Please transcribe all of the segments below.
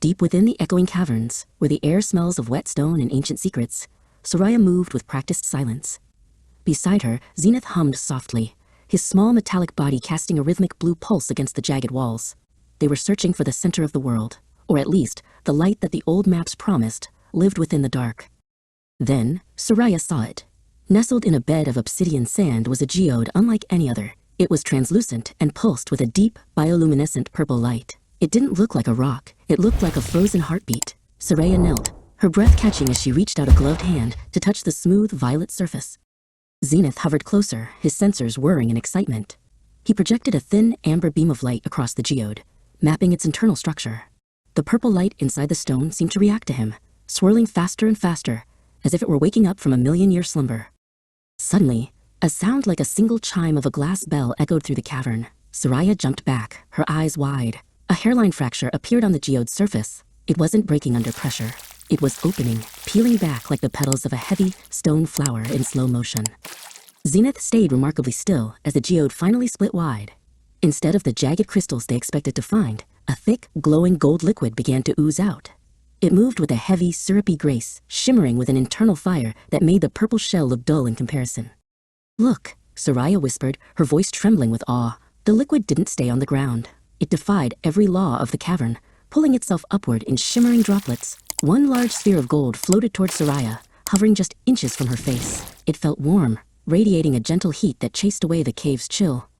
Deep within the Echoing Caverns, where the air smells of wet stone and ancient secrets, Soraya moved with practiced silence. Beside her, Zenith hummed softly, his small metallic body casting a rhythmic blue pulse against the jagged walls. They were searching for the center of the world, or at least, the light that the old maps promised, lived within the dark. Then, Soraya saw it. Nestled in a bed of obsidian sand was a geode unlike any other. It was translucent and pulsed with a deep, bioluminescent purple light. It didn't look like a rock, it looked like a frozen heartbeat. Soraya knelt, her breath catching as she reached out a gloved hand to touch the smooth violet surface. Zenith hovered closer, his sensors whirring in excitement. He projected a thin, amber beam of light across the geode, mapping its internal structure. The purple light inside the stone seemed to react to him, swirling faster and faster, as if it were waking up from a million-year slumber. Suddenly, a sound like a single chime of a glass bell echoed through the cavern. Soraya jumped back, her eyes wide. A hairline fracture appeared on the geode's surface. It wasn't breaking under pressure. It was opening, peeling back like the petals of a heavy, stone flower in slow motion. Zenith stayed remarkably still as the geode finally split wide. Instead of the jagged crystals they expected to find, a thick, glowing gold liquid began to ooze out. It moved with a heavy, syrupy grace, shimmering with an internal fire that made the purple shell look dull in comparison. "Look," Soraya whispered, her voice trembling with awe. The liquid didn't stay on the ground. It defied every law of the cavern, pulling itself upward in shimmering droplets. One large sphere of gold floated toward Soraya, hovering just inches from her face. It felt warm, radiating a gentle heat that chased away the cave's chill.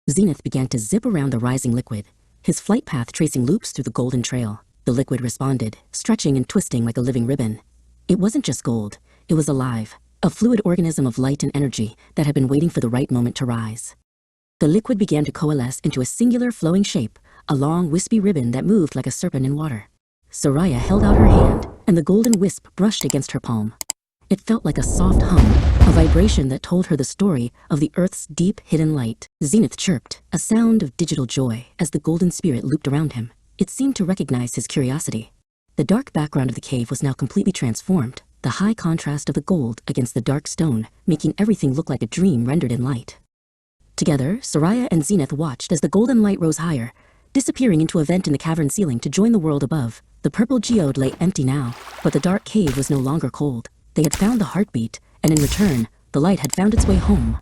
Zenith began to zip around the rising liquid, his flight path tracing loops through the golden trail. The liquid responded, stretching and twisting like a living ribbon. It wasn't just gold, it was alive, a fluid organism of light and energy that had been waiting for the right moment to rise. The liquid began to coalesce into a singular flowing shape, a long, wispy ribbon that moved like a serpent in water. Soraya held out her hand, and the golden wisp brushed against her palm. It felt like a soft hum, a vibration that told her the story of the Earth's deep, hidden light. Zenith chirped, a sound of digital joy, as the golden spirit looped around him. It seemed to recognize his curiosity. The dark background of the cave was now completely transformed, the high contrast of the gold against the dark stone, making everything look like a dream rendered in light. Together, Soraya and Zenith watched as the golden light rose higher, disappearing into a vent in the cavern ceiling to join the world above. The purple geode lay empty now, but the dark cave was no longer cold. They had found the heartbeat, and in return, the light had found its way home.